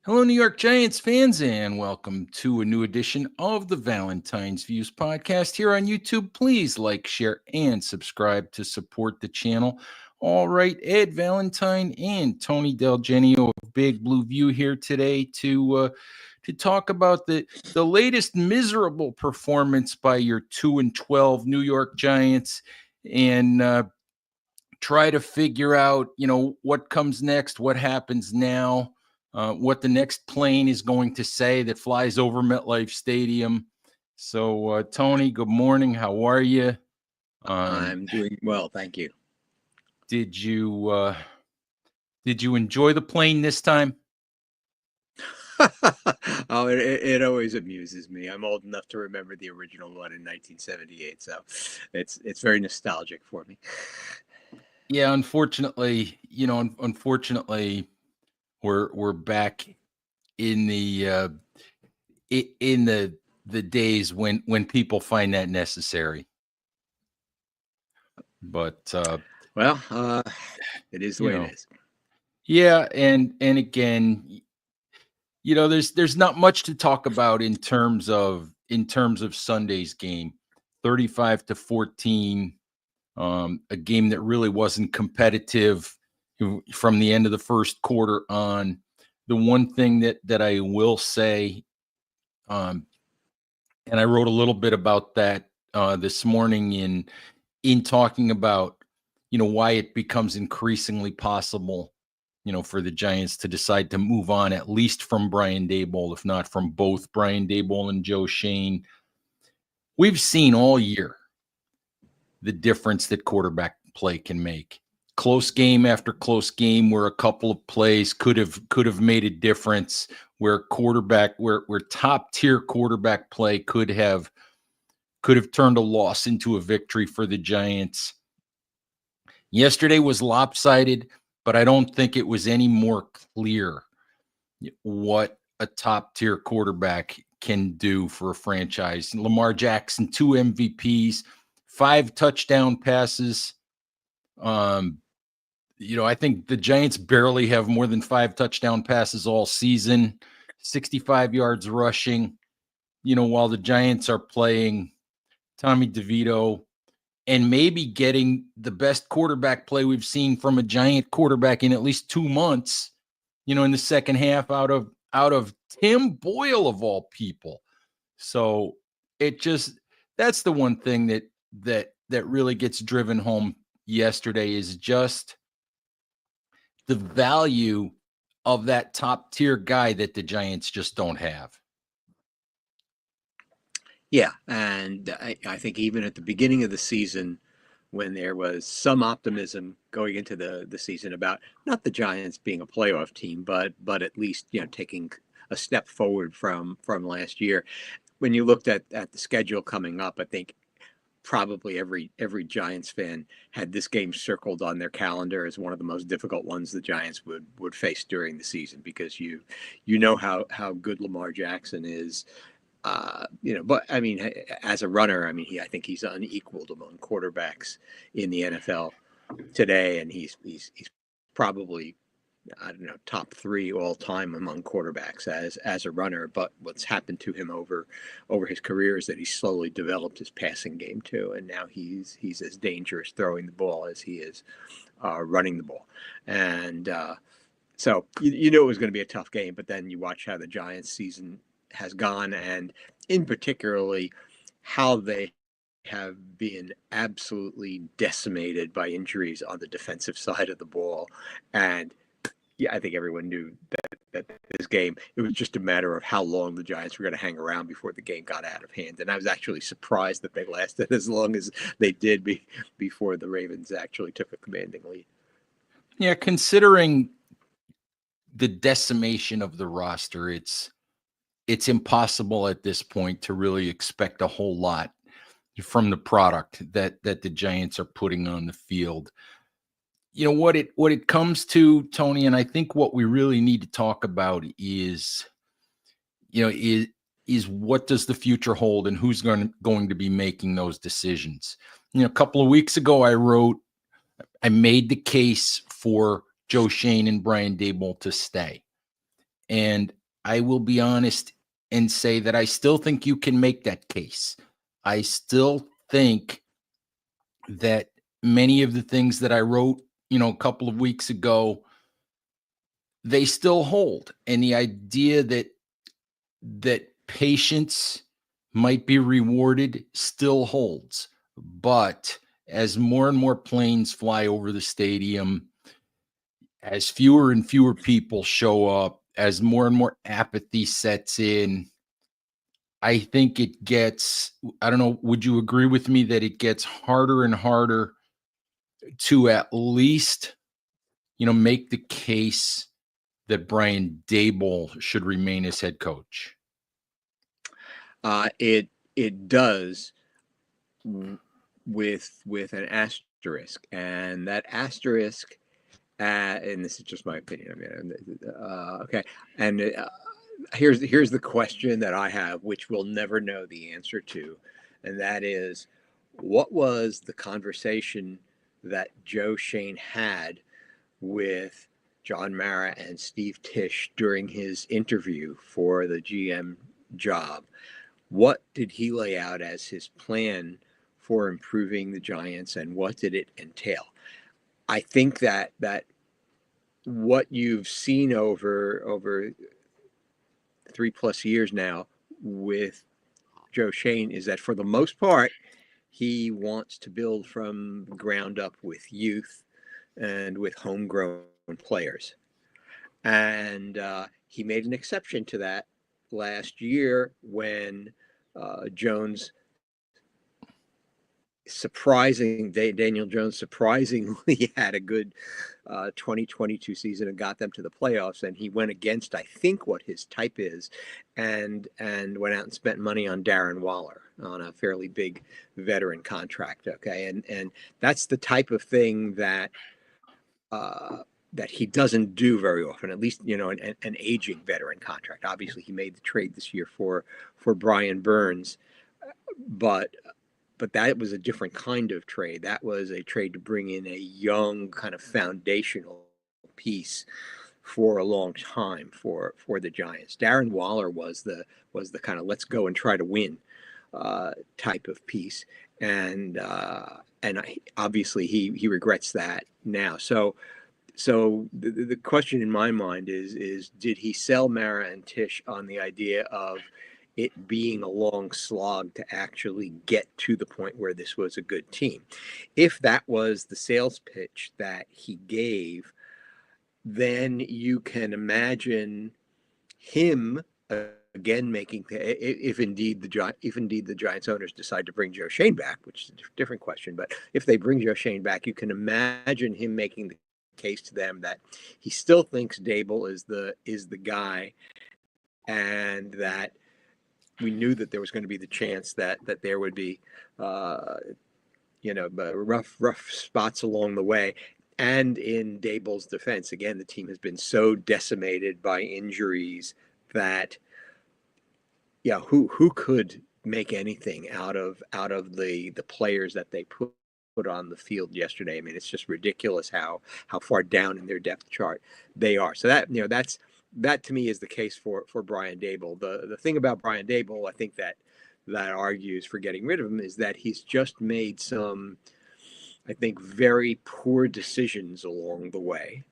Hello, New York Giants fans, and welcome to a new edition of the Valentine's Views podcast here on YouTube. Please like, share, and subscribe to support the channel. All right, Ed Valentine and Tony DelGenio of Big Blue View here today to talk about the latest miserable performance by your 2-12 New York Giants and try to figure out, what comes next, what happens now, what the next plane is going to say that flies over MetLife Stadium. So, Tony, good morning. How are you? I'm doing well, thank you. Did you enjoy the plane this time? Oh, it always amuses me. I'm old enough to remember the original one in 1978, so it's very nostalgic for me. Yeah, unfortunately, unfortunately, we're back in the days when people find that necessary. But Well, it is the way it is. Yeah, and again, there's not much to talk about in terms of Sunday's game. 35-14, a game that really wasn't competitive from the end of the first quarter on. The one thing that I will say, and I wrote a little bit about that this morning in talking about why it becomes increasingly possible for the Giants to decide to move on, at least from Brian Daboll, if not from both Brian Daboll and Joe Schoen. We've seen all year the difference that quarterback play can make. Close game after close game where a couple of plays could have made a difference, where top tier quarterback play could have turned a loss into a victory for the Giants. Yesterday was lopsided, but I don't think it was any more clear what a top tier quarterback can do for a franchise. Lamar Jackson, 2 MVPs, 5 touchdown passes. I think the Giants barely have more than 5 touchdown passes all season, 65 yards rushing, while the Giants are playing Tommy DeVito and maybe getting the best quarterback play we've seen from a Giant quarterback in at least 2 months, in the second half out of Tim Boyle of all people. So that's the one thing that really gets driven home yesterday is just the value of that top tier guy that the Giants just don't have. Yeah, and I think even at the beginning of the season, when there was some optimism going into the season about not the Giants being a playoff team, but at least taking a step forward from last year. When you looked at the schedule coming up, I think probably every Giants fan had this game circled on their calendar as one of the most difficult ones the Giants would face during the season, because you know how good Lamar Jackson is. But I mean, as a runner, I think he's unequaled among quarterbacks in the NFL today, and he's probably, I don't know, top 3 all time among quarterbacks as a runner. But what's happened to him over his career is that he's slowly developed his passing game too, and now he's as dangerous throwing the ball as he is running the ball. And so you knew it was going to be a tough game, but then you watch how the Giants season has gone, and in particularly how they have been absolutely decimated by injuries on the defensive side of the ball. And yeah, I think everyone knew that this game, it was just a matter of how long the Giants were going to hang around before the game got out of hand. And I was actually surprised that they lasted as long as they did before the Ravens actually took a commanding lead. Yeah, considering the decimation of the roster, it's impossible at this point to really expect a whole lot from the product that the Giants are putting on the field. What it comes to, Tony, and I think what we really need to talk about is what does the future hold and who's going to be making those decisions. A couple of weeks ago I made the case for Joe Schoen and Brian Daboll to stay. And I will be honest and say that I still think you can make that case. I still think that many of the things that I wrote, a couple of weeks ago, they still hold. And the idea that patience might be rewarded still holds. But as more and more planes fly over the stadium, as fewer and fewer people show up, as more and more apathy sets in, I think it gets, I don't know, would you agree with me that it gets harder and harder to at least, make the case that Brian Dable should remain as head coach? It does, with an asterisk, and that asterisk, and this is just my opinion. I mean, okay, and here's the question that I have, which we'll never know the answer to, and that is, what was the conversation that Joe Shane had with John Mara and Steve Tisch during his interview for the GM job? What did he lay out as his plan for improving the Giants, and what did it entail? I think that what you've seen over 3+ years now with Joe Shane is that, for the most part, he wants to build from ground up with youth and with homegrown players. And he made an exception to that last year when Jones Daniel Jones surprisingly had a good 2022 season and got them to the playoffs, and he went against, I think, what his type is, and went out and spent money on Darren Waller on a fairly big veteran contract. Okay, and that's the type of thing that that he doesn't do very often, at least, an aging veteran contract. Obviously, he made the trade this year for Brian Burns, but that was a different kind of trade. That was a trade to bring in a young, kind of foundational piece for a long time for the Giants. Darren Waller was the kind of let's go and try to win type of piece, and obviously he regrets that now. So the question in my mind is did he sell Mara and Tisch on the idea of it being a long slog to actually get to the point where this was a good team? If that was the sales pitch that he gave, then you can imagine him again making, if indeed the Giants owners decide to bring Joe Shane back, which is a different question, but if they bring Joe Shane back, you can imagine him making the case to them that he still thinks Dable is the guy, and that we knew that there was going to be the chance that there would be rough spots along the way. And in Dable's defense, again, the team has been so decimated by injuries that who could make anything out of the players that they put on the field yesterday? I mean, it's just ridiculous how far down in their depth chart they are. So that to me is the case for Brian Dable. The thing about Brian Dable, I think that argues for getting rid of him, is that he's just made some, I think, very poor decisions along the way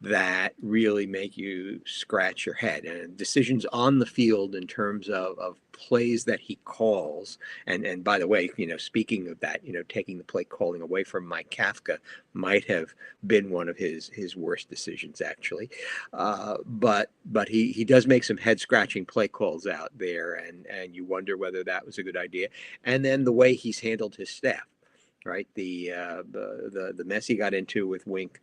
that really make you scratch your head, and decisions on the field in terms of plays that he calls. And by the way, speaking of that, taking the play calling away from Mike Kafka might have been one of his worst decisions, actually. But he does make some head scratching play calls out there, and you wonder whether that was a good idea. And then the way he's handled his staff, right? The mess he got into with Wink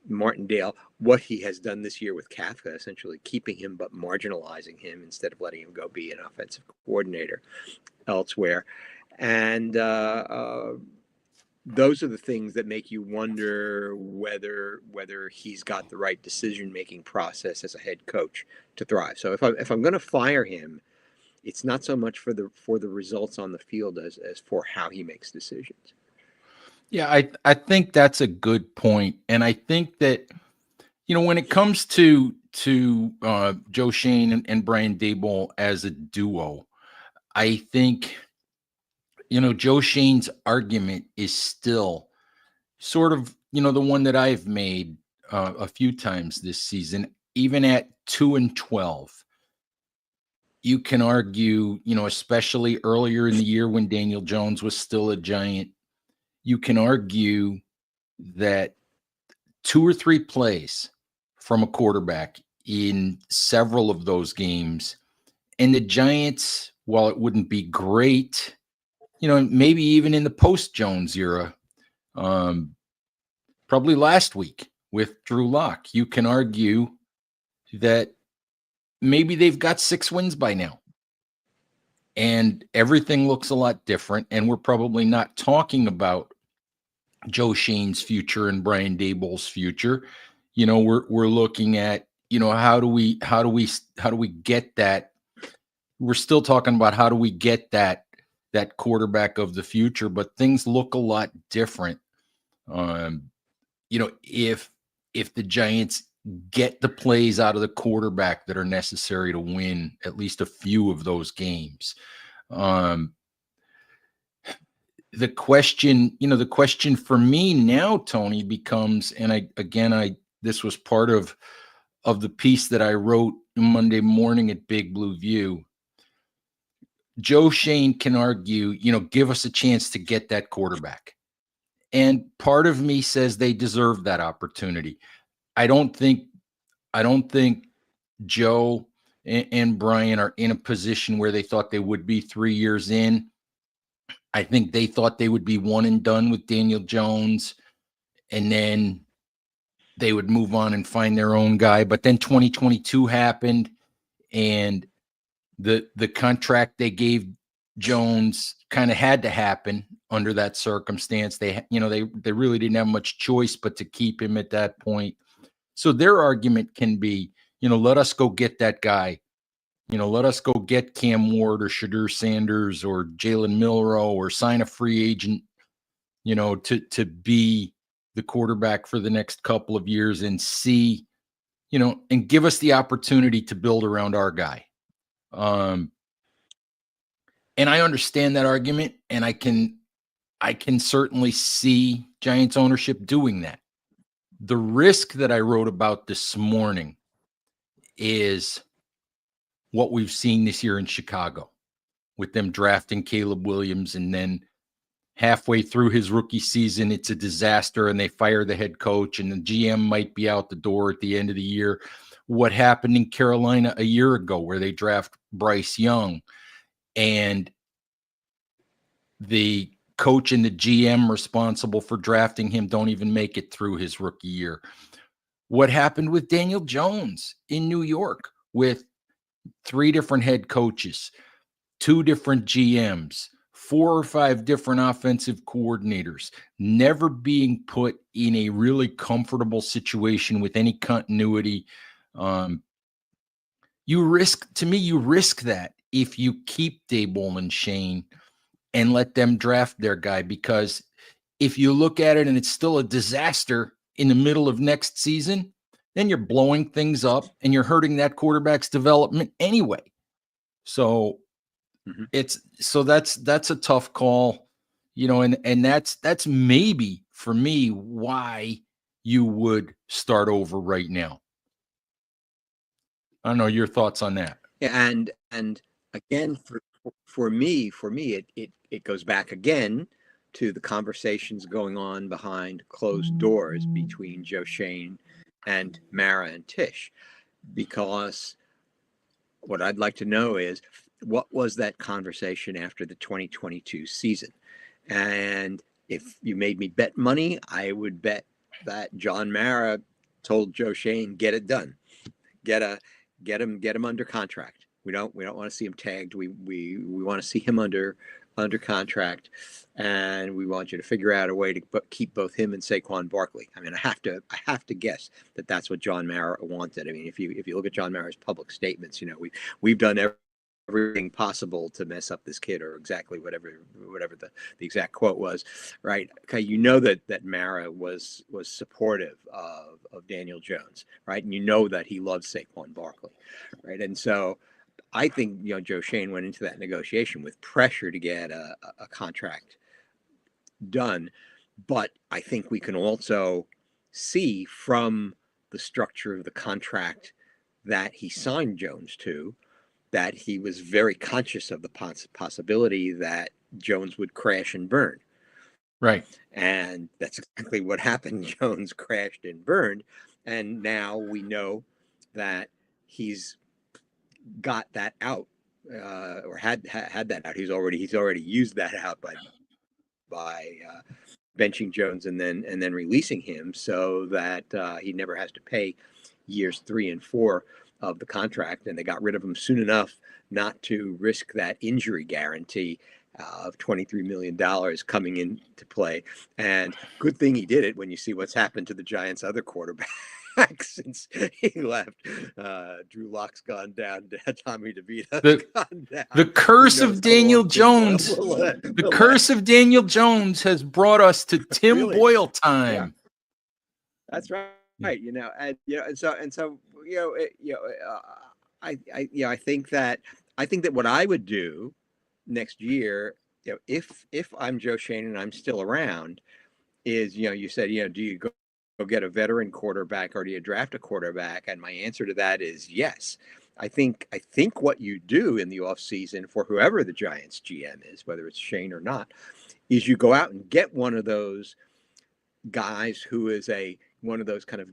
Martindale, what he has done this year with Kafka, essentially keeping him but marginalizing him instead of letting him go be an offensive coordinator elsewhere. And those are the things that make you wonder whether he's got the right decision-making process as a head coach to thrive. So if I'm going to fire him, it's not so much for the results on the field as for how he makes decisions. Yeah, I think that's a good point. And I think that, when it comes to to Joe Shane and Brian Daboll as a duo. I think, Joe Shane's argument is still sort of, the one that I've made a few times this season, even at 2-12. You can argue, especially earlier in the year when Daniel Jones was still a Giant, you can argue that 2 or 3 plays from a quarterback in several of those games, and the Giants, while it wouldn't be great, maybe even in the post-Jones era, probably last week with Drew Lock, you can argue that maybe they've got 6 wins by now. And everything looks a lot different. And we're probably not talking about Joe Shane's future and Brian Daboll's future. We're looking at, how do we get that? We're still talking about how do we get that quarterback of the future, but things look a lot different. If the Giants get the plays out of the quarterback that are necessary to win at least a few of those games. The question for me now, Tony, becomes, and this was part of the piece that I wrote Monday morning at Big Blue View. Joe Shane can argue, give us a chance to get that quarterback. And part of me says they deserve that opportunity. I don't think Joe and Brian are in a position where they thought they would be 3 years in. I think they thought they would be one and done with Daniel Jones, and then they would move on and find their own guy. But then 2022 happened, and the contract they gave Jones kind of had to happen under that circumstance. They really didn't have much choice but to keep him at that point. So their argument can be, let us go get that guy. Let us go get Cam Ward or Shadur Sanders or Jalen Milroe or sign a free agent, to be the quarterback for the next couple of years and see, and give us the opportunity to build around our guy. And I understand that argument, and I can certainly see Giants ownership doing that. The risk that I wrote about this morning is what we've seen this year in Chicago with them drafting Caleb Williams, and then halfway through his rookie season, it's a disaster and they fire the head coach and the GM might be out the door at the end of the year. What happened in Carolina a year ago where they draft Bryce Young and the coach and the GM responsible for drafting him don't even make it through his rookie year. What happened with Daniel Jones in New York with 3 different head coaches, 2 different GMs, 4 or 5 different offensive coordinators, never being put in a really comfortable situation with any continuity. You risk that if you keep Daboll and Shane and let them draft their guy, because if you look at it and it's still a disaster in the middle of next season, then you're blowing things up and you're hurting that quarterback's development anyway. So that's a tough call, and that's maybe for me why you would start over right now. I don't know your thoughts on that. Yeah, and again, for me, it goes back again to the conversations going on behind closed doors between Joe Shane and Mara and Tisch, because what I'd like to know is, what was that conversation after the 2022 season? And if you made me bet money, I would bet that John Mara told Joe Shane, get it done, get him under contract. We don't want to see him tagged. We want to see him under contract, and we want you to figure out a way to keep both him and Saquon Barkley. I mean, I have to guess that that's what John Mara wanted. I mean, if you look at John Mara's public statements, we've done everything possible to mess up this kid, or exactly whatever the exact quote was, right? Okay, you know that Mara was supportive of Daniel Jones, right? And you know that he loves Saquon Barkley, right? And so I think Joe Schoen went into that negotiation with pressure to get a contract done, but I think we can also see from the structure of the contract that he signed Jones to, that he was very conscious of the possibility that Jones would crash and burn. Right. And that's exactly what happened. Jones crashed and burned. And now we know that he's got that out, or had that out. He's already used that out by benching Jones and then releasing him, so that he never has to pay years 3 and 4 of the contract. And they got rid of him soon enough not to risk that injury guarantee of $23 million coming into play. And good thing he did it when you see what's happened to the Giants' other quarterback since he left. Drew Lock's gone down. Tommy DeVito's gone down. The curse of Daniel Jones. The curse of Daniel Jones has brought us to Tim really? Boyle time. Yeah. That's right. Right. And so I think that what I would do next year, if I'm Joe Schoen and I'm still around, is, you said, do you go get a veteran quarterback, or do you draft a quarterback? And my answer to that is yes. I think what you do in the offseason for whoever the Giants GM is, whether it's Schoen or not, is you go out and get one of those guys who is one of those kind of,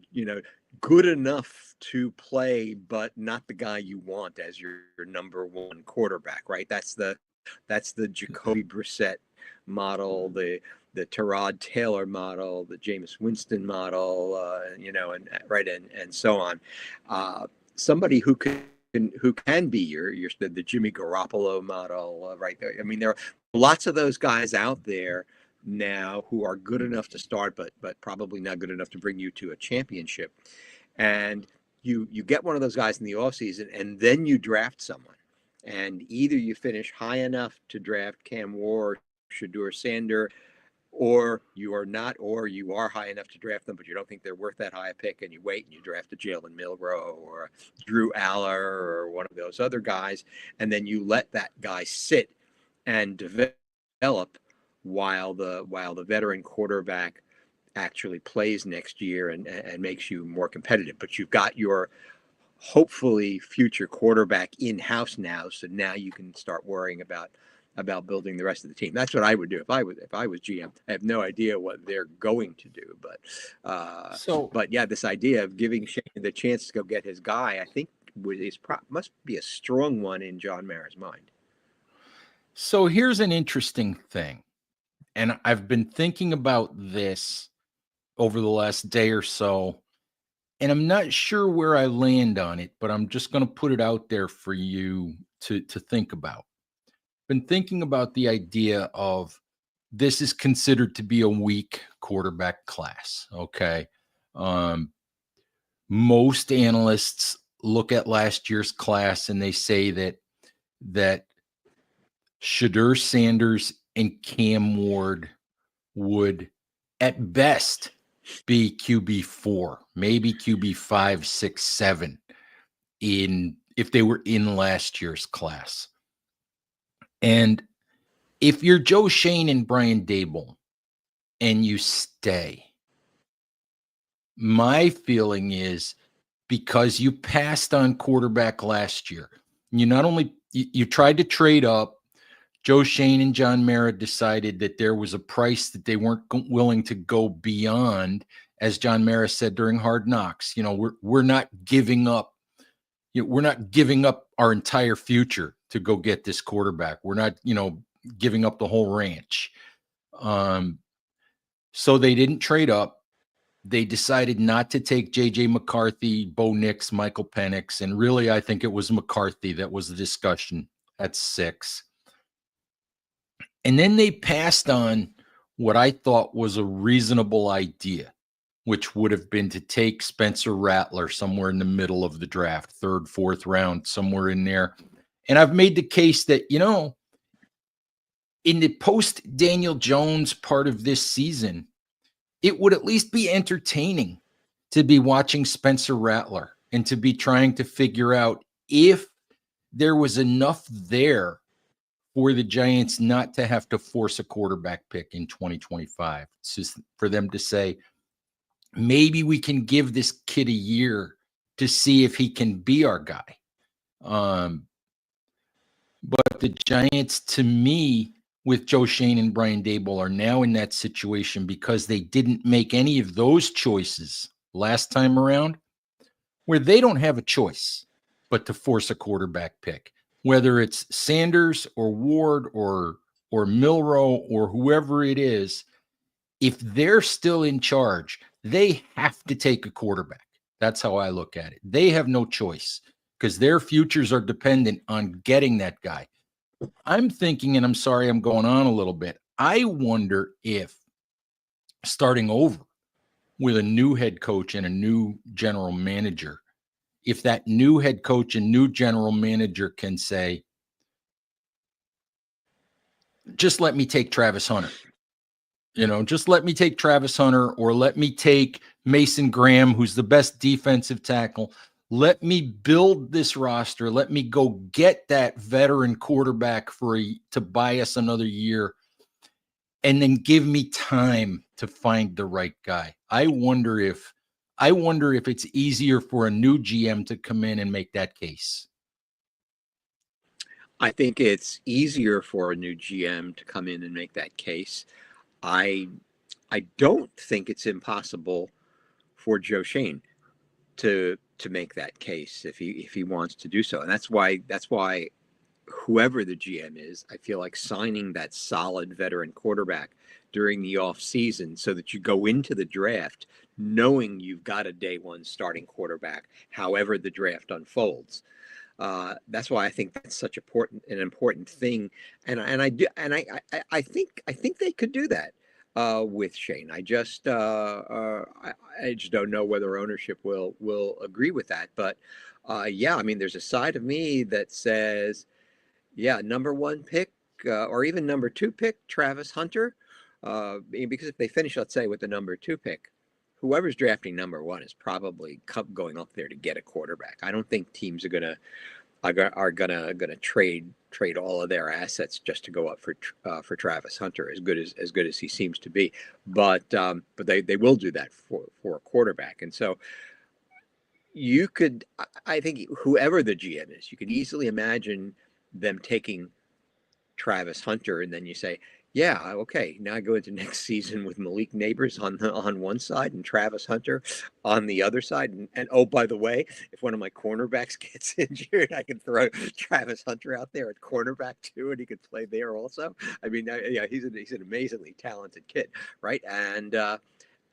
good enough to play, but not the guy you want as your number one quarterback, right? That's the Jacoby Brissett model, the Tyrod Taylor model, the Jameis Winston model, and so on. Somebody who can be the Jimmy Garoppolo model, right there. I mean, there are lots of those guys out there now who are good enough to start, but probably not good enough to bring you to a championship. And you get one of those guys in the offseason, and then you draft someone. And either you finish high enough to draft Cam Ward, Shadur Sander, or you are not, or you are high enough to draft them, but you don't think they're worth that high a pick, and you wait and you draft a Jalen Milroe or a Drew Aller or one of those other guys, and then you let that guy sit and develop while the veteran quarterback actually plays next year and makes you more competitive. But you've got your hopefully future quarterback in-house now, so now you can start worrying about building the rest of the team. That's what I would do if I was GM. I have no idea what they're going to do, but yeah, this idea of giving Shane the chance to go get his guy, I think must be a strong one in John Mara's mind. So here's an interesting thing, and I've been thinking about this over the last day or so, and I'm not sure where I land on it, but I'm just going to put it out there for you to think about. Been thinking about the idea of this is considered to be a weak quarterback class. Okay. Most analysts look at last year's class and they say that Shadur Sanders and Cam Ward would at best be QB 4, maybe QB 5, 6, 7 if they were in last year's class. And if you're Joe Schoen and Brian Daboll and you stay, my feeling is because you passed on quarterback last year, you tried to trade up. Joe Schoen and John Mara decided that there was a price that they weren't willing to go beyond. As John Mara said during Hard Knocks, we're not giving up. We're not giving up our entire future to go get this quarterback. We're not, giving up the whole ranch. So they didn't trade up. They decided not to take J.J. McCarthy, Bo Nix, Michael Penix, and really I think it was McCarthy that was the discussion at 6. And then they passed on what I thought was a reasonable idea, which would have been to take Spencer Rattler somewhere in the middle of the draft, 3rd, 4th round, somewhere in there, And I've made the case that, in the post Daniel Jones part of this season, it would at least be entertaining to be watching Spencer Rattler and to be trying to figure out if there was enough there for the Giants not to have to force a quarterback pick in 2025. It's just for them to say, maybe we can give this kid a year to see if he can be our guy. But the Giants, to me, with Joe Shane and Brian Daboll, are now in that situation because they didn't make any of those choices last time around, where they don't have a choice but to force a quarterback pick, whether it's Sanders or Ward or Milroe or whoever it is. If they're still in charge, they have to take a quarterback. That's how I look at it. They have no choice because their futures are dependent on getting that guy. I'm thinking, and I'm sorry I'm going on a little bit, I wonder if starting over with a new head coach and a new general manager, if that new head coach and new general manager can say, just let me take Travis Hunter. Just let me take Travis Hunter, or let me take Mason Graham, who's the best defensive tackle. Let me build this roster. Let me go get that veteran quarterback to buy us another year, and then give me time to find the right guy. I wonder if it's easier for a new GM to come in and make that case. I think it's easier for a new GM to come in and make that case. I don't think it's impossible for Joe Shane to make that case if he wants to do so. And that's why whoever the GM is, I feel like signing that solid veteran quarterback during the off season so that you go into the draft knowing you've got a day one starting quarterback, however the draft unfolds. That's why I think that's such an important thing, and I think they could do that with Shane. I just don't know whether ownership will agree with that. But yeah, I mean, there's a side of me that says, yeah, number one pick or even number two pick, Travis Hunter, because if they finish, let's say, with the number two pick, whoever's drafting number one is probably going up there to get a quarterback. I don't think teams are gonna trade all of their assets just to go up for Travis Hunter, as good as he seems to be. But they will do that for a quarterback. And so I think whoever the GM is, you could easily imagine them taking Travis Hunter, and then you say, yeah, okay, now I go into next season with Malik Neighbors on one side and Travis Hunter on the other side. And oh, by the way, if one of my cornerbacks gets injured, I can throw Travis Hunter out there at cornerback too, and he could play there also. I mean, yeah, he's an amazingly talented kid, right?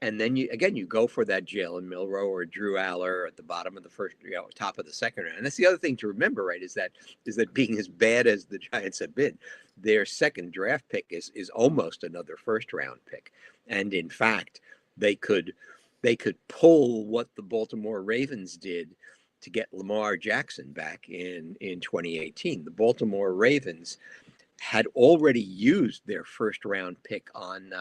And then you go for that Jalen Milroe or Drew Aller at the bottom of the first, top of the second round. And that's the other thing to remember, right? Is that being as bad as the Giants have been, their second draft pick is almost another first round pick. And in fact, they could pull what the Baltimore Ravens did to get Lamar Jackson back in 2018. The Baltimore Ravens had already used their first round pick on.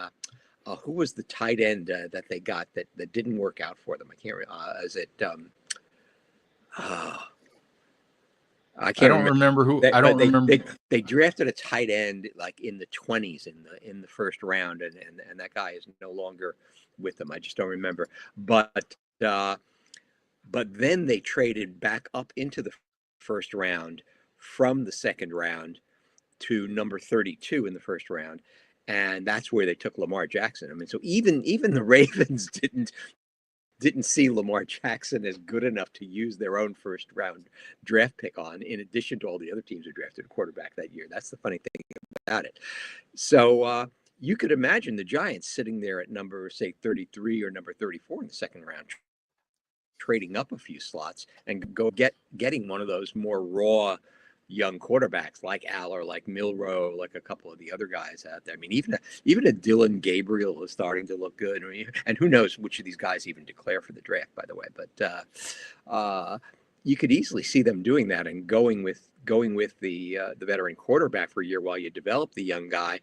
Who was the tight end that they got that didn't work out for them? I can't remember. Is it? I can't remember who. I don't remember. They drafted a tight end like in the 20s in the first round, and that guy is no longer with them. I just don't remember. But then they traded back up into the first round from the second round to number 32 in the first round. And that's where they took Lamar Jackson. I mean, so even the Ravens didn't see Lamar Jackson as good enough to use their own first round draft pick on, in addition to all the other teams who drafted a quarterback that year. That's the funny thing about it. So you could imagine the Giants sitting there at number, say, 33 or number 34 in the second round, trading up a few slots and getting one of those more raw young quarterbacks like Aller, like Milroe, like a couple of the other guys out there. I mean, even a Dylan Gabriel is starting to look good. I mean, and who knows which of these guys even declare for the draft, by the way. But you could easily see them doing that and going with going with the veteran quarterback for a year while you develop the young guy.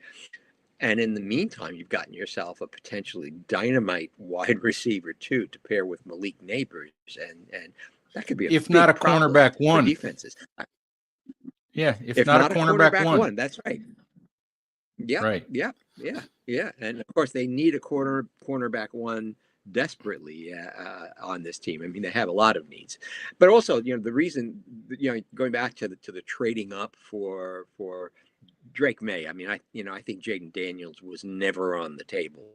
And in the meantime, you've gotten yourself a potentially dynamite wide receiver too to pair with Malik Neighbors, and that could be a If not big a problem cornerback for one. defenses. Yeah, if If not a not a cornerback cornerback one. that's right. Yep, Right. yeah. And of course, they need a cornerback one desperately on this team. I mean, they have a lot of needs, but also, the reason, going back to the trading up for Drake May. I mean, I think Jaden Daniels was never on the table.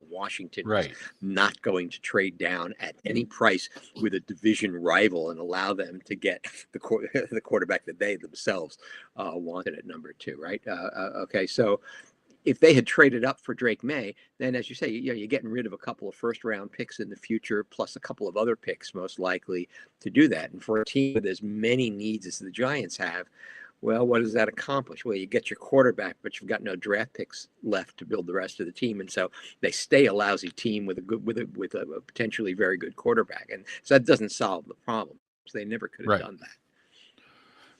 Washington was Right. not going to trade down at any price with a division rival and allow them to get the quarterback that they themselves wanted at number 2, right? Okay, so if they had traded up for Drake May, then, as you say, you're getting rid of a couple of first-round picks in the future, plus a couple of other picks, most likely, to do that. And for a team with as many needs as the Giants have, well, what does that accomplish? Well, you get your quarterback, but you've got no draft picks left to build the rest of the team, and so they stay a lousy team with a potentially very good quarterback, and so that doesn't solve the problem. So they never could have Right. done that.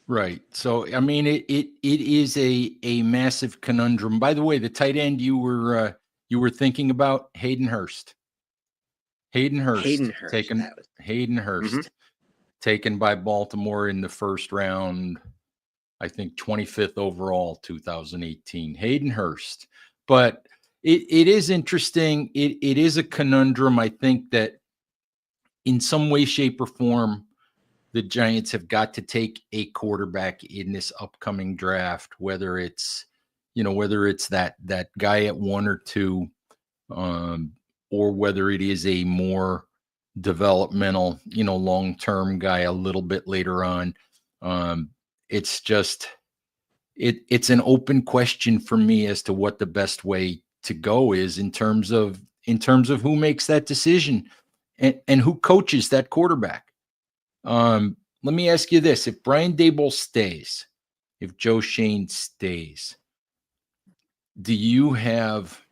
Right. So I mean, it is a massive conundrum. By the way, the tight end you were thinking about, Hayden Hurst. Hayden Hurst taken. That was. Hayden Mhm. Hurst taken by Baltimore in the first round. I think 25th overall, 2018. Hayden Hurst. But it is interesting. It is a conundrum. I think that in some way, shape, or form, the Giants have got to take a quarterback in this upcoming draft, whether it's that guy at 1 or 2, or whether it is a more developmental, long-term guy a little bit later on. It's just it's an open question for me as to what the best way to go is in terms of who makes that decision and who coaches that quarterback. Let me ask you this: if Brian Daboll stays, if Joe Shane stays, do you have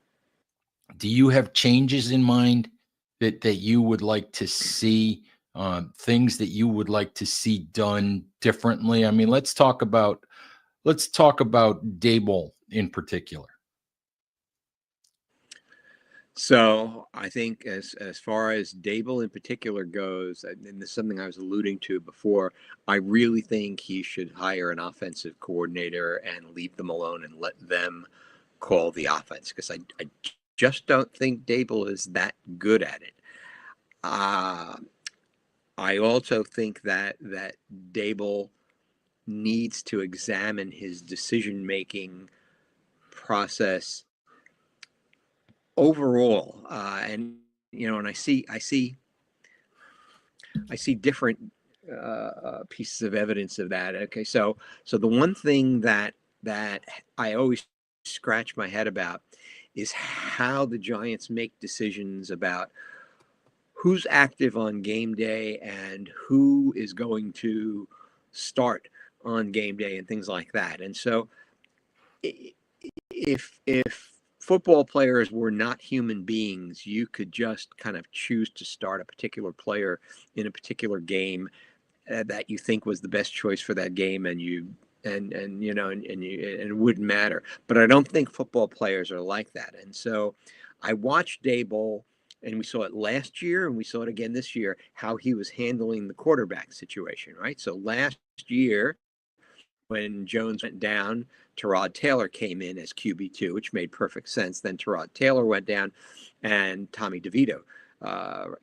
changes in mind that you would like to see, things that you would like to see done differently? I mean, let's talk about Daboll in particular. So I think as far as Dable in particular goes, and this is something I was alluding to before, I really think he should hire an offensive coordinator and leave them alone and let them call the offense, because I just don't think Dable is that good at it. Uh, I also think that Dable needs to examine his decision making process overall, and and I see different pieces of evidence of that. Okay, so the one thing that I always scratch my head about is how the Giants make decisions about who's active on game day and who is going to start on game day and things like that. And so if football players were not human beings, you could just kind of choose to start a particular player in a particular game that you think was the best choice for that game, and it wouldn't matter. But I don't think football players are like that. And so I watched Daboll, and we saw it last year and we saw it again this year, how he was handling the quarterback situation, right? So last year, when Jones went down, Tyrod Taylor came in as QB2, which made perfect sense. Then Tyrod Taylor went down, and Tommy DeVito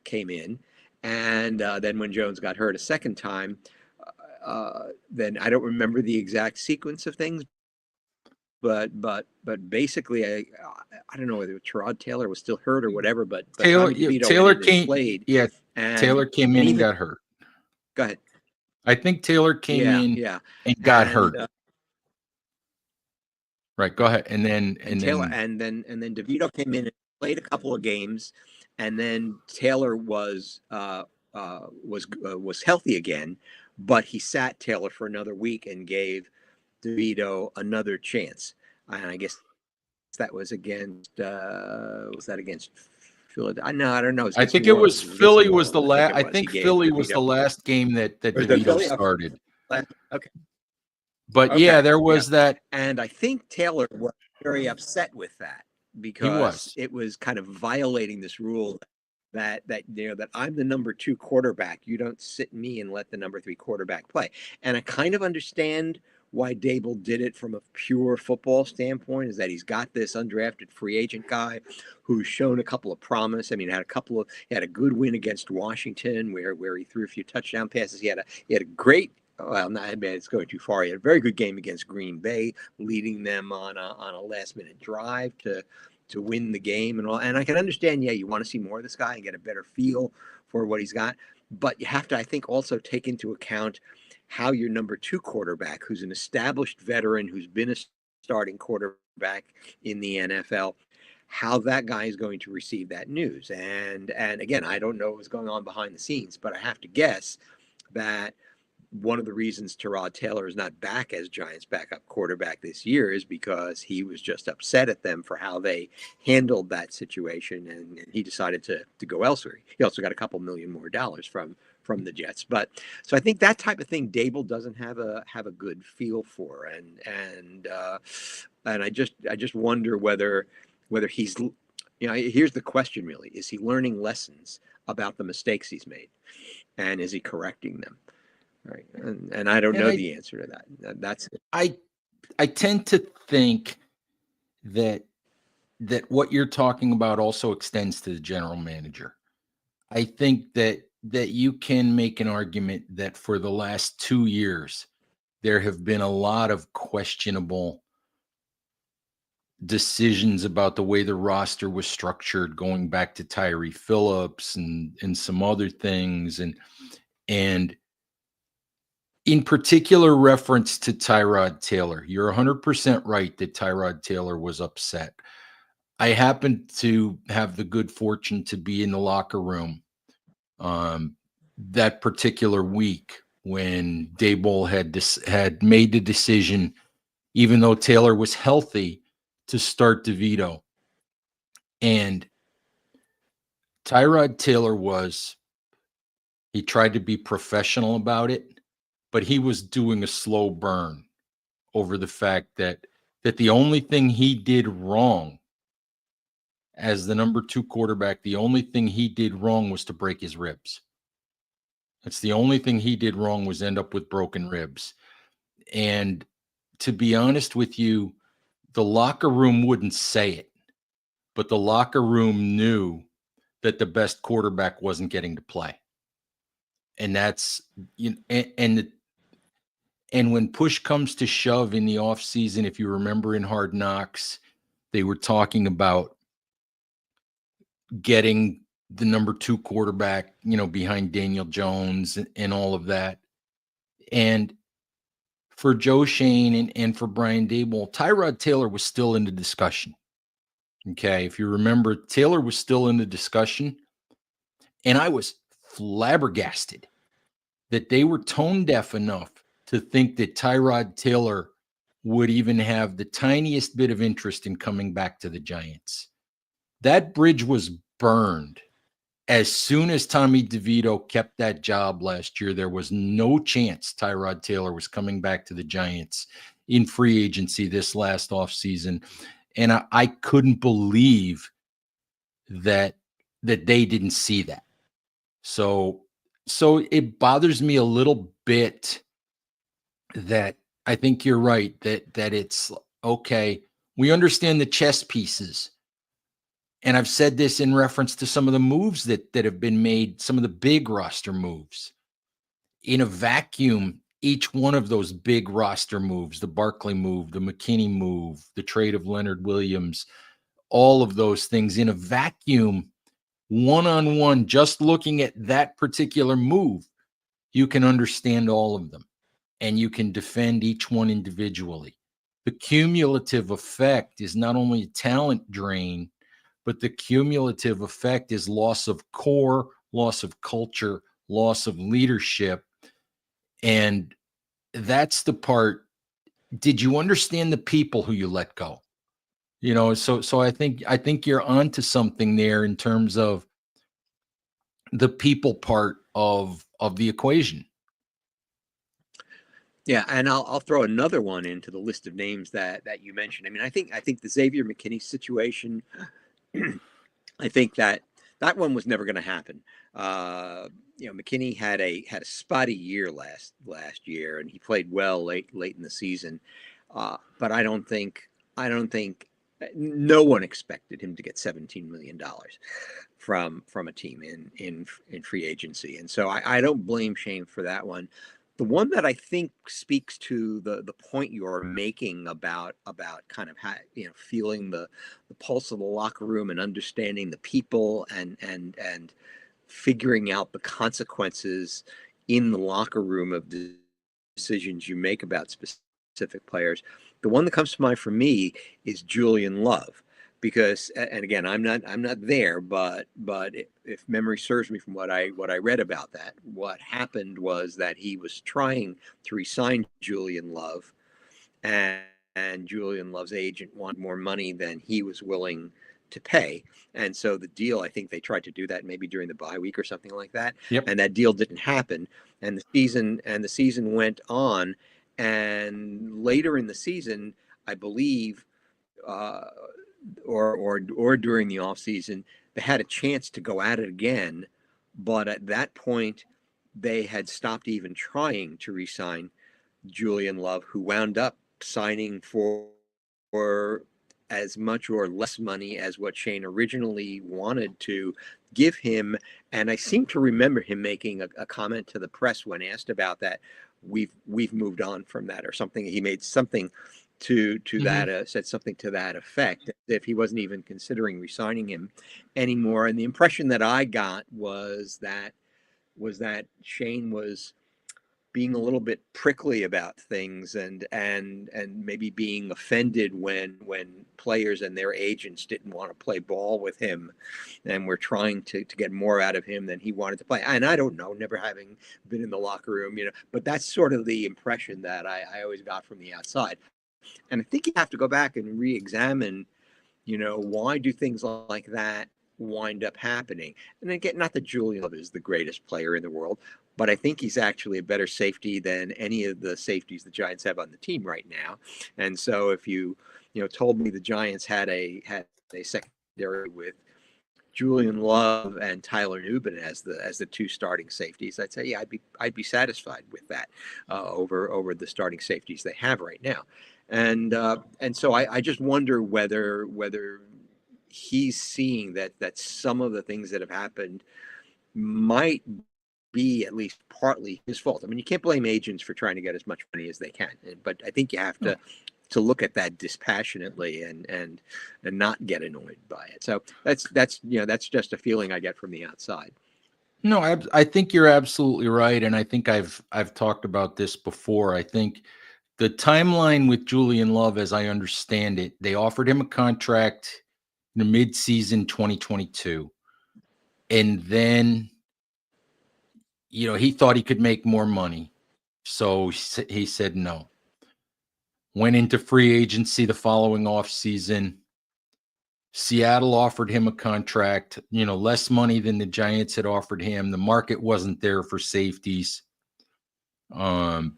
came in. And then when Jones got hurt a second time, then I don't remember the exact sequence of things, but basically, I don't know whether Tyrod Taylor was still hurt or whatever, but Tommy DeVito went in and played. Yeah, And Taylor came in and got hurt. Go ahead. I think Taylor came in and got hurt. Right. Go ahead. And then Taylor and then DeVito came in and played a couple of games, and then Taylor was healthy again, but he sat Taylor for another week and gave DeVito another chance. And I guess that was against Philadelphia? No, I don't know. I think it was Philly was the last. I think Philly was the last game that Was it DeVito Philly? started. Okay. But yeah, Okay, there yeah. was that. And I think Taylor was very upset with that He because was. it was kind of violating this rule that I'm the number two quarterback. You don't sit me and let the number three quarterback play. And I kind of understand why Dable did it from a pure football standpoint, is that he's got this undrafted free agent guy who's shown a couple of promise. I mean, he had a good win against Washington where he threw a few touchdown passes. He had a great, well, not, I mean, it's going too far. He had a very good game against Green Bay, leading them on a last minute drive to win the game and all. And I can understand, yeah, you want to see more of this guy and get a better feel for what he's got. But you have to, I think, also take into account how your number two quarterback, who's an established veteran, who's been a starting quarterback in the NFL, how that guy is going to receive that news. And again, I don't know what's going on behind the scenes, but I have to guess that one of the reasons Tyrod Taylor is not back as Giants backup quarterback this year is because he was just upset at them for how they handled that situation, and he decided to go elsewhere. He also got a couple million more dollars from the Jets. But so I think that type of thing Dable doesn't have a good feel for, and I just wonder whether he's, here's the question really: is he learning lessons about the mistakes he's made, and is he correcting them? Right. And I don't And know the answer to that. That's it. I tend to think that what you're talking about also extends to the general manager. I think that you can make an argument that for the last 2 years, there have been a lot of questionable decisions about the way the roster was structured, going back to Tyree Phillips and some other things, and in particular reference to Tyrod Taylor. You're 100% right that Tyrod Taylor was upset. I happened to have the good fortune to be in the locker room that particular week when Daboll had made the decision, even though Taylor was healthy, to start DeVito. And Tyrod Taylor he tried to be professional about it, but he was doing a slow burn over the fact that the only thing he did wrong as the number two quarterback, the only thing he did wrong was to break his ribs. That's the only thing he did wrong, was end up with broken ribs. And to be honest with you, the locker room wouldn't say it, but the locker room knew that the best quarterback wasn't getting to play. And that's, and when push comes to shove in the offseason, if you remember in Hard Knocks, they were talking about getting the number two quarterback, behind Daniel Jones and all of that. And for Joe Shane and for Brian Daboll, Tyrod Taylor was still in the discussion. Okay. If you remember, Taylor was still in the discussion. And I was flabbergasted that they were tone deaf enough to think that Tyrod Taylor would even have the tiniest bit of interest in coming back to the Giants. That bridge was burned. As soon as Tommy DeVito kept that job last year, there was no chance Tyrod Taylor was coming back to the Giants in free agency this last offseason. And I couldn't believe that they didn't see that. So it bothers me a little bit that I think you're right that it's okay. We understand the chess pieces. And I've said this in reference to some of the moves that have been made, some of the big roster moves. In a vacuum, each one of those big roster moves, the Barkley move, the McKinney move, the trade of Leonard Williams, all of those things in a vacuum, one-on-one, just looking at that particular move, you can understand all of them and you can defend each one individually. The cumulative effect is not only a talent drain, but the cumulative effect is loss of core, loss of culture, loss of leadership. And that's the part. Did you understand the people who you let go? So I think you're onto something there in terms of the people part of the equation. Yeah, and I'll throw another one into the list of names that you mentioned. I mean, I think the Xavier McKinney situation. I think that one was never going to happen. Uh, McKinney had a spotty year last year, and he played well late in the season. But I don't think no one expected him to get $17 million from a team in free agency, and so I don't blame Shane for that one. The one that I think speaks to the point you're making about kind of feeling the pulse of the locker room and understanding the people and figuring out the consequences in the locker room of the decisions you make about specific players. The one that comes to mind for me is Julian Love, because, and again, I'm not there, but if memory serves me from what I read about that, what happened was that he was trying to resign Julian Love, and, and Julian Love's agent wanted more money than he was willing to pay. And so the deal, I think they tried to do that maybe during the bye week or something like that, Yep. and that deal didn't happen. And the season went on, and later in the season, I believe, uh, or during the off season, they had a chance to go at it again, but at that point, they had stopped even trying to re-sign Julian Love, who wound up signing for as much or less money as what Shane originally wanted to give him. And I seem to remember him making a comment to the press when asked about that. We've moved on from that, or something. He made something to Hmm. that said something to that effect, if he wasn't even considering resigning him anymore. And the impression that I got was that Shane was being a little bit prickly about things, and maybe being offended when players and their agents didn't want to play ball with him and were trying to get more out of him than he wanted to play. And I don't know, never having been in the locker room, but that's sort of the impression that I always got from the outside. And I think you have to go back and re-examine, why do things like that wind up happening? And again, not that Julian Love is the greatest player in the world, but I think he's actually a better safety than any of the safeties the Giants have on the team right now. And so if told me the Giants had a secondary with Julian Love and Tyler Nubin as the two starting safeties, I'd say, yeah, I'd be satisfied with that, over the starting safeties they have right now. And so I just wonder whether he's seeing that some of the things that have happened might be at least partly his fault. I mean, you can't blame agents for trying to get as much money as they can, but I think you have No, to look at that dispassionately and not get annoyed by it. So that's just a feeling I get from the outside. no, I think you're absolutely right, and I think I've talked about this before. I think the timeline with Julian Love, as I understand it, they offered him a contract in the mid-season 2022, and then he thought he could make more money, so he said no. Went into free agency the following off season. Seattle offered him a contract, less money than the Giants had offered him. The market wasn't there for safeties. Um,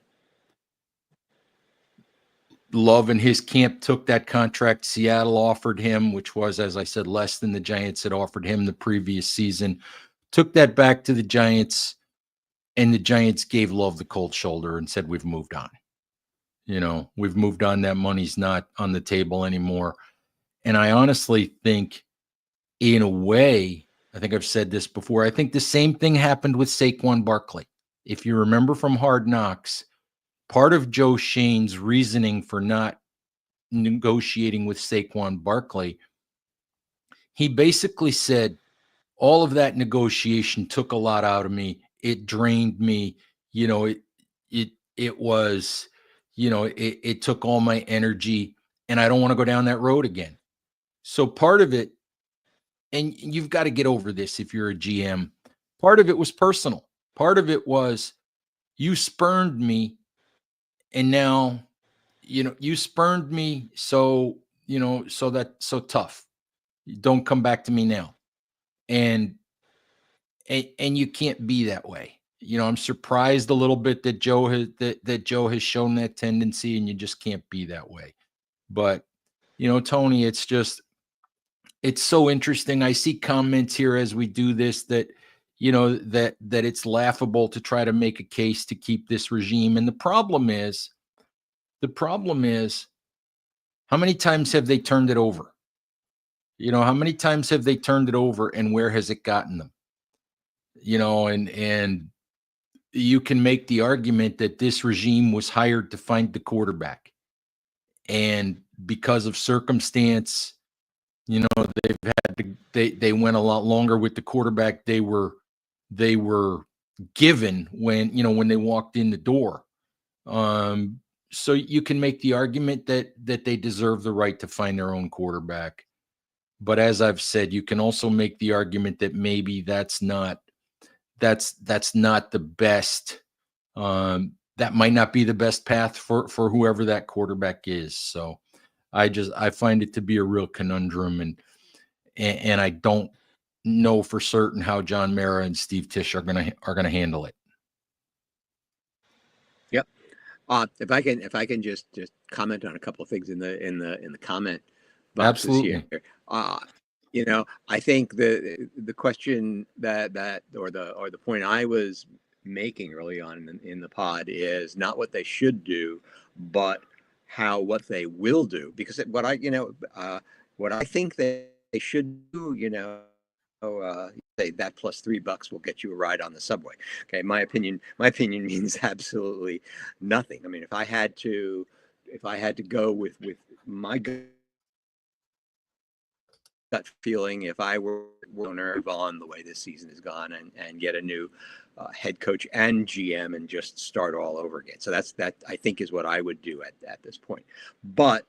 Love and his camp took that contract Seattle offered him, which was, as I said, less than the Giants had offered him the previous season. Took that back to the Giants, and the Giants gave Love the cold shoulder and said, "We've moved on. We've moved on. That money's not on the table anymore." And I honestly think, in a way, I think I've said this before, I think the same thing happened with Saquon Barkley. If you remember from Hard Knocks, part of Joe Shane's reasoning for not negotiating with Saquon Barkley, he basically said, all of that negotiation took a lot out of me. It drained me. You know, it it it was, it took all my energy, and I don't want to go down that road again. So part of it, and you've got to get over this if you're a GM, part of it was personal. Part of it was, you spurned me, and now, you spurned me, so, so tough. Don't come back to me now. And and you can't be that way. I'm surprised a little bit that Joe has shown that tendency, and you just can't be that way. But Tony, it's so interesting. I see comments here as we do this that that it's laughable to try to make a case to keep this regime. And the problem is how many times have they turned it over? How many times have they turned it over, and where has it gotten them? And you can make the argument that this regime was hired to find the quarterback. And because of circumstance, they've had to, they went a lot longer with the quarterback they were given when they walked in the door. So you can make the argument that they deserve the right to find their own quarterback. But as I've said, you can also make the argument that maybe that's not the best. That might not be the best path for whoever that quarterback is. So I find it to be a real conundrum, and I don't know for certain how John Mara and Steve Tisch are gonna handle it. Yep. If I can just comment on a couple of things in the comment boxes Absolutely. here. I think the question that or the point I was making early on in the pod is not what they should do, but what they will do. Because what I think they should do, say that plus $3 will get you a ride on the subway. Okay, my opinion means absolutely nothing. I mean, if I had to go with my gut feeling, if I were owner on the way this season has gone, and get a new head coach and GM and just start all over again. So that I think is what I would do at this point. But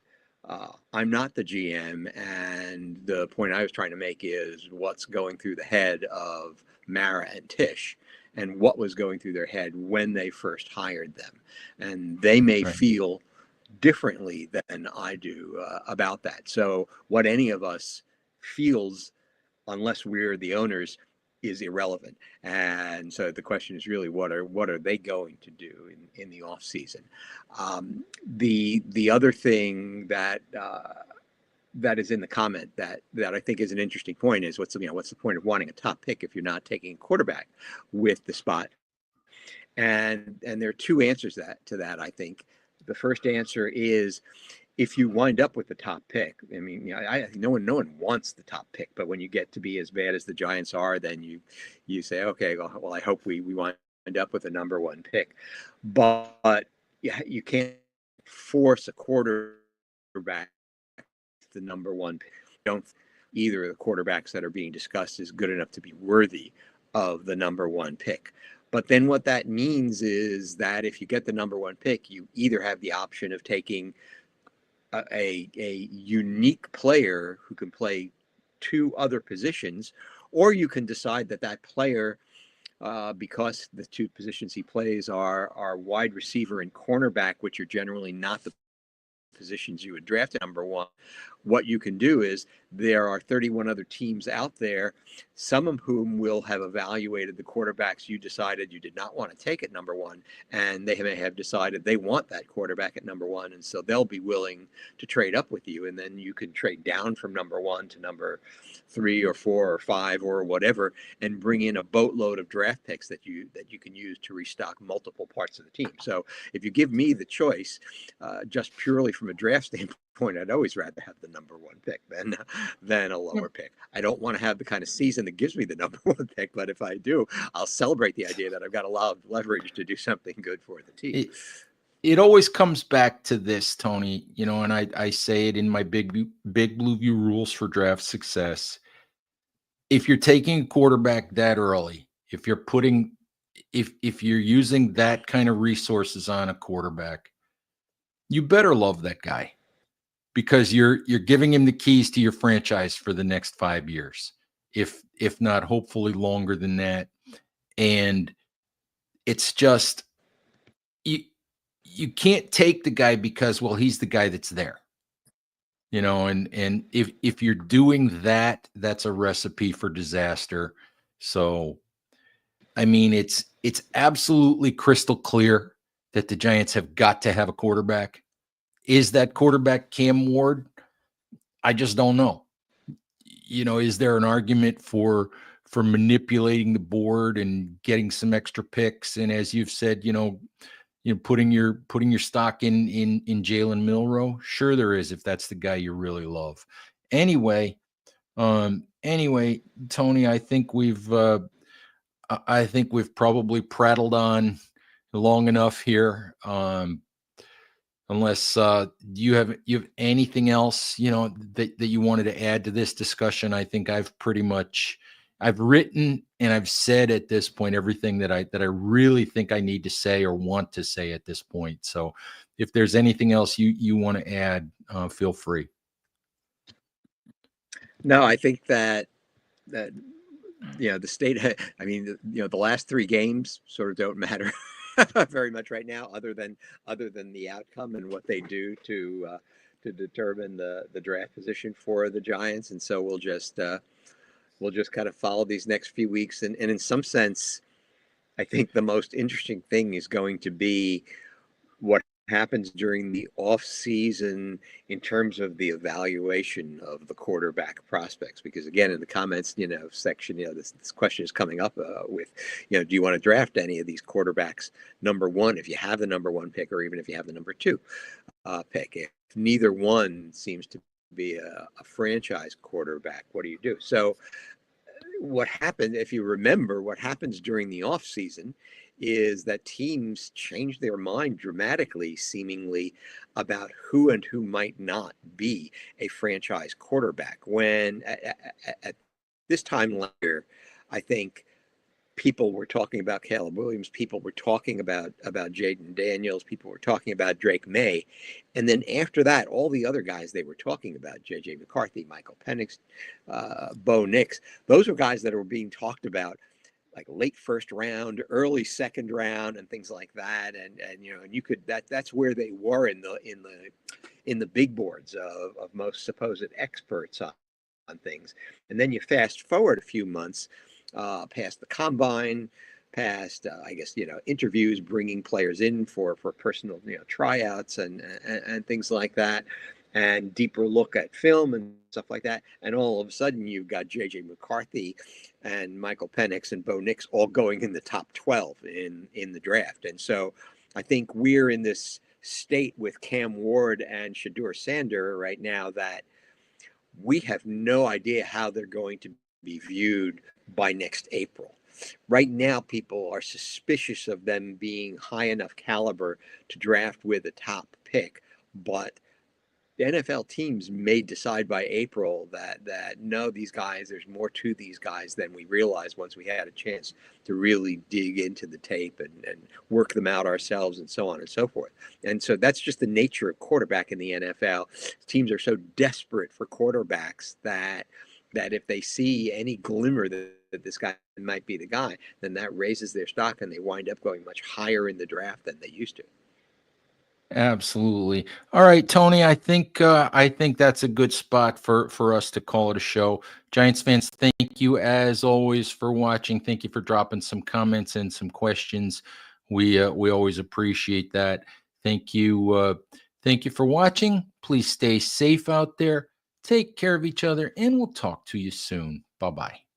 I'm not the GM, and the point I was trying to make is what's going through the head of Mara and Tisch, and what was going through their head when they first hired them. And they may Right. feel differently than I do about that. So what any of us feels, unless we're the owners, is irrelevant. And so the question is really what are they going to do in the off season? The other thing that is in the comment that I think is an interesting point is what's the point of wanting a top pick if you're not taking a quarterback with the spot? And there are two answers to that. I think the first answer is, if you wind up with the top pick, I mean, no one wants the top pick, but when you get to be as bad as the Giants are, then you say, okay, well, I hope we wind up with a number one pick. But yeah, you can't force a quarterback the number one pick. Don't either of the quarterbacks that are being discussed is good enough to be worthy of the number one pick. But then what that means is that if you get the number one pick, you either have the option of taking a unique player who can play two other positions, or you can decide that player, because the two positions he plays are wide receiver and cornerback, which are generally not the positions you would draft at number one. What you can do is there are 31 other teams out there, some of whom will have evaluated the quarterbacks you decided you did not want to take at number one, and they may have decided they want that quarterback at number one, and so they'll be willing to trade up with you, and then you can trade down from number one to number 3 or 4 or 5 or whatever, and bring in a boatload of draft picks that you can use to restock multiple parts of the team. So if you give me the choice, just purely from a draft standpoint, I'd always rather have the number one pick than a lower pick. I don't want to have the kind of season that gives me the number one pick, but if I do, I'll celebrate the idea that I've got a lot of leverage to do something good for the team. It always comes back to this, Tony, and I say it in my big blue view rules for draft success. If you're taking a quarterback that early, if you're using that kind of resources on a quarterback, you better love that guy, because you're giving him the keys to your franchise for the next 5 years, if not hopefully longer than that. And it's just you can't take the guy because, well, he's the guy that's there. And if you're doing that, that's a recipe for disaster. So I mean, it's absolutely crystal clear that the Giants have got to have a quarterback. Is that quarterback Cam Ward? I just don't know. Is there an argument for manipulating the board and getting some extra picks? And as you've said, putting your stock in Jalen Milroe. Sure, there is, if that's the guy you really love. Anyway, Tony, I think we've probably prattled on long enough here. Unless you have anything else that you wanted to add to this discussion. I think I've written and I've said at this point everything that I really think I need to say or want to say at this point. So if there's anything else you want to add, feel free. No, I think that the state. I mean, the last three games sort of don't matter very much right now, other than the outcome and what they do to determine the draft position for the Giants. And so we'll just kind of follow these next few weeks. And in some sense, I think the most interesting thing is going to be what happens during the off season in terms of the evaluation of the quarterback prospects. Because again, in the comments, section, this question is coming up with, do you want to draft any of these quarterbacks number one if you have the number one pick, or even if you have the number two pick? If neither one seems to be a franchise quarterback, what do you do? So what happened, if you remember, what happens during the off season is that teams change their mind dramatically, seemingly, about who and who might not be a franchise quarterback. When at this time last year, I think people were talking about Caleb Williams, people were talking about Jaden Daniels, people were talking about Drake May. And then after that, all the other guys they were talking about, J.J. McCarthy, Michael Penix, Bo Nix, those were guys that were being talked about like late first round, early second round, and things like that. And you could that's where they were in the big boards of most supposed experts on things. And then you fast forward a few months past the combine, past I guess interviews, bringing players in for personal tryouts and things like that, and deeper look at film and stuff like that. And all of a sudden, you've got J.J. McCarthy and Michael Penix and Bo Nix all going in the top 12 in the draft. And so I think we're in this state with Cam Ward and Shedeur Sanders right now that we have no idea how they're going to be viewed by next April. Right now, people are suspicious of them being high enough caliber to draft with a top pick, but the NFL teams may decide by April that no, these guys, there's more to these guys than we realized once we had a chance to really dig into the tape and work them out ourselves and so on and so forth. And so that's just the nature of quarterback in the NFL. Teams are so desperate for quarterbacks that if they see any glimmer that this guy might be the guy, then that raises their stock and they wind up going much higher in the draft than they used to. Absolutely. All right, Tony. I think that's a good spot for us to call it a show. Giants fans, thank you as always for watching. Thank you for dropping some comments and some questions. We always appreciate that. Thank you. Thank you for watching. Please stay safe out there. Take care of each other, and we'll talk to you soon. Bye-bye.